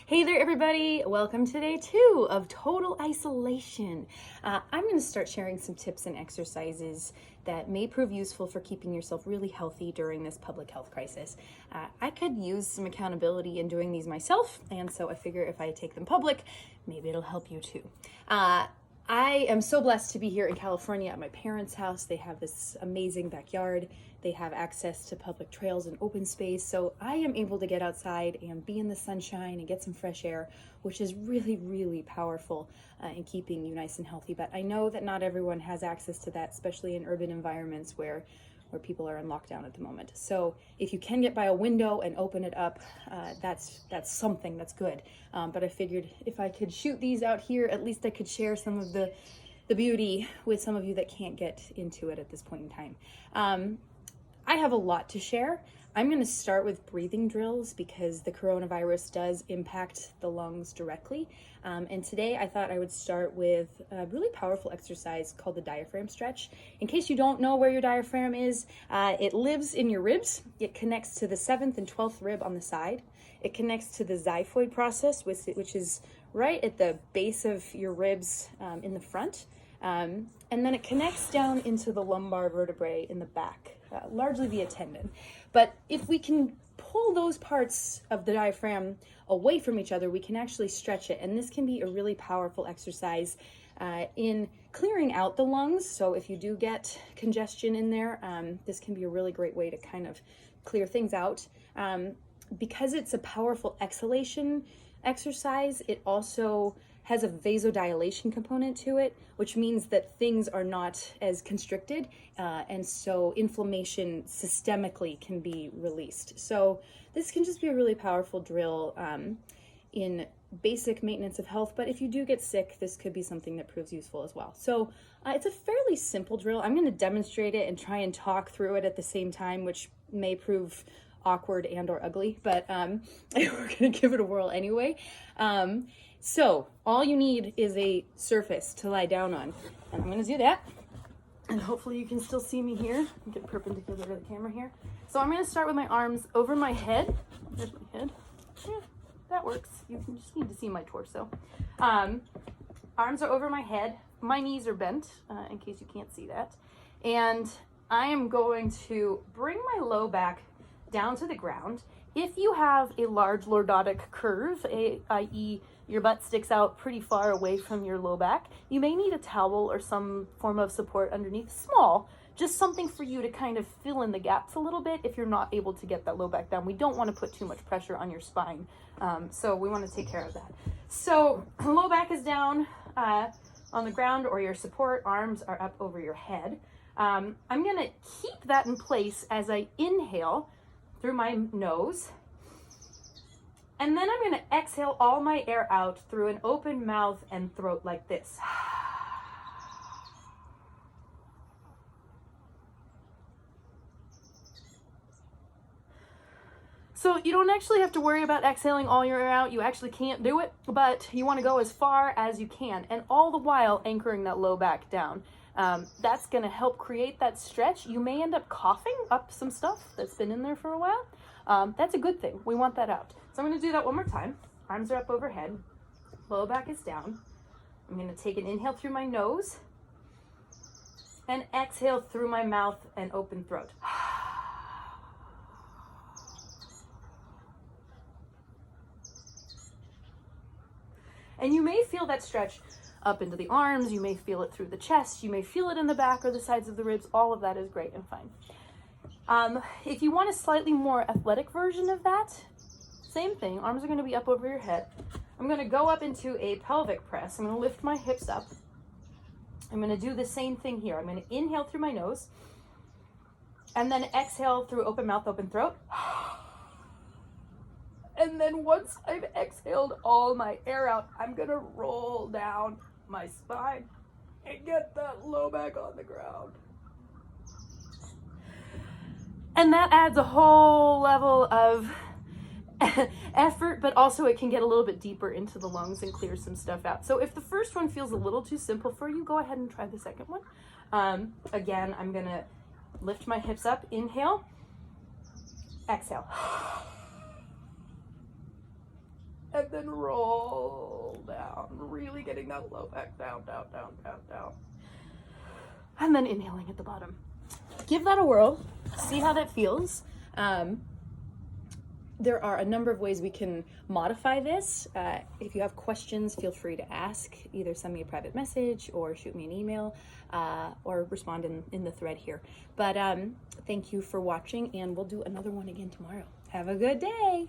Hey there, everybody. Welcome to day 2 of total isolation. I'm going to start sharing some tips and exercises that may prove useful for keeping yourself really healthy during this public health crisis. I could use some accountability in doing these myself, and so I figure if I take them public, maybe it'll help you too. I am so blessed to be here in California at my parents' house. They have this amazing backyard. They have access to public trails and open space. So I am able to get outside and be in the sunshine and get some fresh air, which is really, really powerful in keeping you nice and healthy. But I know that not everyone has access to that, especially in urban environments where people are in lockdown at the moment. So if you can get by a window and open it up, that's something that's good. But I figured if I could shoot these out here, at least I could share some of the beauty with some of you that can't get into it at this point in time. I have a lot to share. I'm going to start with breathing drills because the coronavirus does impact the lungs directly. And today I thought I would start with a really powerful exercise called the diaphragm stretch. In case you don't know where your diaphragm is, it lives in your ribs. It connects to the 7th and 12th rib on the side. It connects to the xiphoid process, which is right at the base of your ribs in the front. And then it connects down into the lumbar vertebrae in the back, largely via tendon. But if we can pull those parts of the diaphragm away from each other, we can actually stretch it. And this can be a really powerful exercise in clearing out the lungs. So if you do get congestion in there, this can be a really great way to kind of clear things out. Because it's a powerful exhalation exercise, it also has a vasodilation component to it, which means that things are not as constricted, and so inflammation systemically can be released. So this can just be a really powerful drill in basic maintenance of health, but if you do get sick, this could be something that proves useful as well. So it's a fairly simple drill. I'm going to demonstrate it and try and talk through it at the same time, which may prove awkward and or ugly, but we're going to give it a whirl anyway. So all you need is a surface to lie down on, and I'm going to do that, and hopefully you can still see me here. Get perpendicular to the camera here. So I'm going to start with my arms over my head. There's my head. Yeah, that works. You can just need to see my torso. Arms are over my head. My knees are bent, in case you can't see that. And I am going to bring my low back down to the ground. If you have a large lordotic curve, i.e. your butt sticks out pretty far away from your low back, you may need a towel or some form of support underneath, small, just something for you to kind of fill in the gaps a little bit if you're not able to get that low back down. We don't want to put too much pressure on your spine, so we want to take care of that. So low back is down on the ground, or your support arms are up over your head. I'm going to keep that in place as I inhale through my nose, and then I'm going to exhale all my air out through an open mouth and throat like this. So you don't actually have to worry about exhaling all your air out. You actually can't do it, but you want to go as far as you can, and all the while anchoring that low back down. That's going to help create that stretch. You may end up coughing up some stuff that's been in there for a while. That's a good thing. We want that out. So I'm going to do that one more time. Arms are up overhead. Low back is down. I'm going to take an inhale through my nose and exhale through my mouth and open throat. And you may feel that stretch up into the arms, you may feel it through the chest, you may feel it in the back or the sides of the ribs. All of that is great and fine. If you want a slightly more athletic version of that, same thing. Arms are going to be up over your head. I'm going to go up into a pelvic press. I'm going to lift my hips up. I'm going to do the same thing here. I'm going to inhale through my nose and then exhale through open mouth, open throat. And then once I've exhaled all my air out, I'm going to roll down my spine and get that low back on the ground. And that adds a whole level of effort, but also it can get a little bit deeper into the lungs and clear some stuff out. So if the first one feels a little too simple for you, go ahead and try the second one. Again, I'm going to lift my hips up, inhale, exhale. and then roll down, really getting that low back down, down, down, down, down. And then inhaling at the bottom. Give that a whirl, see how that feels. There are a number of ways we can modify this. If you have questions, feel free to ask. Either send me a private message or shoot me an email or respond in the thread here. But thank you for watching, and we'll do another one again tomorrow. Have a good day.